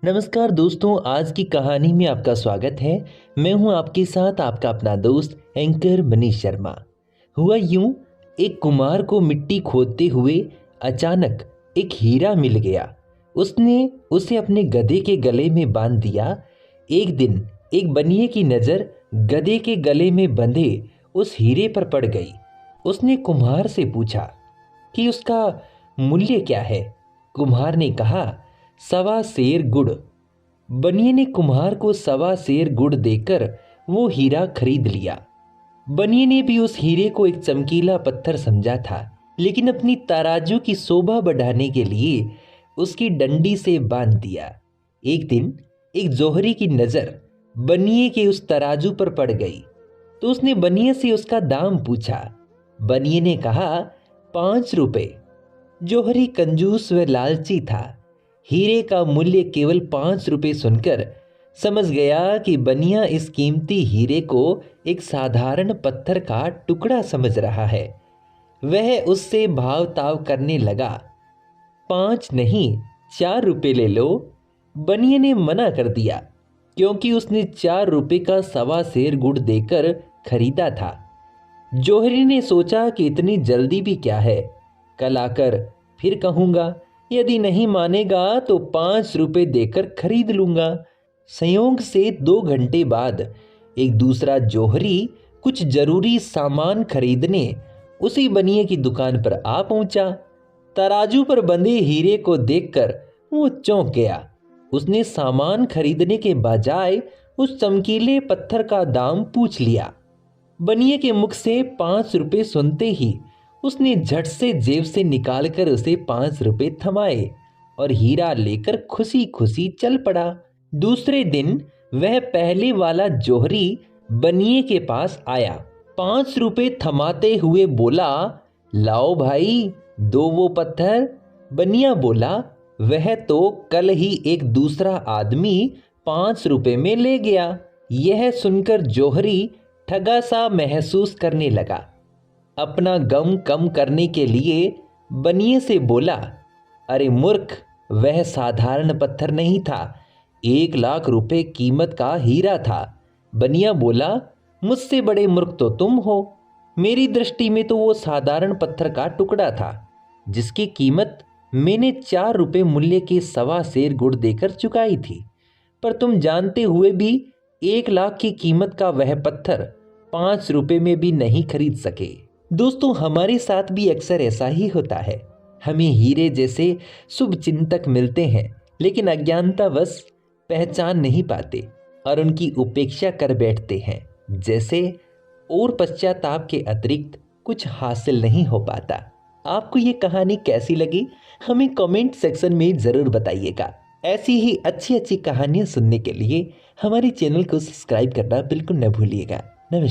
नमस्कार दोस्तों, आज की कहानी में आपका स्वागत है। मैं हूं आपके साथ आपका अपना दोस्त एंकर मनीष शर्मा। हुआ यूं, एक कुम्हार को मिट्टी खोदते हुए अचानक एक हीरा मिल गया। उसने उसे अपने गधे के गले में बांध दिया। एक दिन एक बनिए की नज़र गधे के गले में बंधे उस हीरे पर पड़ गई। उसने कुम्हार से पूछा कि उसका मूल्य क्या है। कुम्हार ने कहा, 1.25 सेर गुड़। बनिए ने कुम्हार को 1.25 सेर गुड़ देकर वो हीरा खरीद लिया। बनिए ने भी उस हीरे को एक चमकीला पत्थर समझा था, लेकिन अपनी तराजू की शोभा बढ़ाने के लिए उसकी डंडी से बांध दिया। एक दिन एक जौहरी की नज़र बनिए के उस तराजू पर पड़ गई, तो उसने बनिए से उसका दाम पूछा। बनिए ने कहा, 5 रुपए। जौहरी कंजूस व लालची था। हीरे का मूल्य केवल 5 रुपए सुनकर समझ गया कि बनिया इस कीमती हीरे को एक साधारण पत्थर का टुकड़ा समझ रहा है। वह उससे भाव ताव करने लगा। 5 नहीं, 4 रुपए ले लो। बनिए ने मना कर दिया, क्योंकि उसने 4 रुपए का 1.25 सेर गुड़ देकर खरीदा था। जौहरी ने सोचा कि इतनी जल्दी भी क्या है, कल आकर फिर कहूँगा। यदि नहीं मानेगा तो 5 रुपए देकर खरीद लूँगा। संयोग से 2 घंटे बाद एक दूसरा जौहरी कुछ जरूरी सामान खरीदने उसी बनिए की दुकान पर आ पहुंचा। तराजू पर बंधे हीरे को देखकर वो चौंक गया। उसने सामान खरीदने के बजाय उस चमकीले पत्थर का दाम पूछ लिया। बनिए के मुख से 5 रुपए सुनते ही उसने झट से जेब से निकालकर उसे 5 रुपए थमाए और हीरा लेकर खुशी खुशी चल पड़ा। दूसरे दिन वह पहले वाला जौहरी बनिए के पास आया। 5 रुपए थमाते हुए बोला, लाओ भाई, दो वो पत्थर। बनिया बोला, वह तो कल ही एक दूसरा आदमी 5 रुपए में ले गया। यह सुनकर जौहरी ठगा सा महसूस करने लगा। अपना गम कम करने के लिए बनिए से बोला, अरे मूर्ख, वह साधारण पत्थर नहीं था, 1 लाख रुपए कीमत का हीरा था। बनिया बोला, मुझसे बड़े मूर्ख तो तुम हो। मेरी दृष्टि में तो वो साधारण पत्थर का टुकड़ा था, जिसकी कीमत मैंने 4 रुपए मूल्य के 1.25 सेर गुड़ देकर चुकाई थी। पर तुम जानते हुए भी 1 लाख की कीमत का वह पत्थर 5 रुपए में भी नहीं खरीद सके। दोस्तों, हमारे साथ भी अक्सर ऐसा ही होता है। हमें हीरे जैसे शुभ चिंतक मिलते हैं, लेकिन अज्ञानतावश पहचान नहीं पाते और उनकी उपेक्षा कर बैठते हैं, जैसे और पश्चाताप के अतिरिक्त कुछ हासिल नहीं हो पाता। आपको ये कहानी कैसी लगी, हमें कमेंट सेक्शन में ज़रूर बताइएगा। ऐसी ही अच्छी अच्छी कहानियाँ सुनने के लिए हमारे चैनल को सब्सक्राइब करना बिल्कुल न भूलिएगा।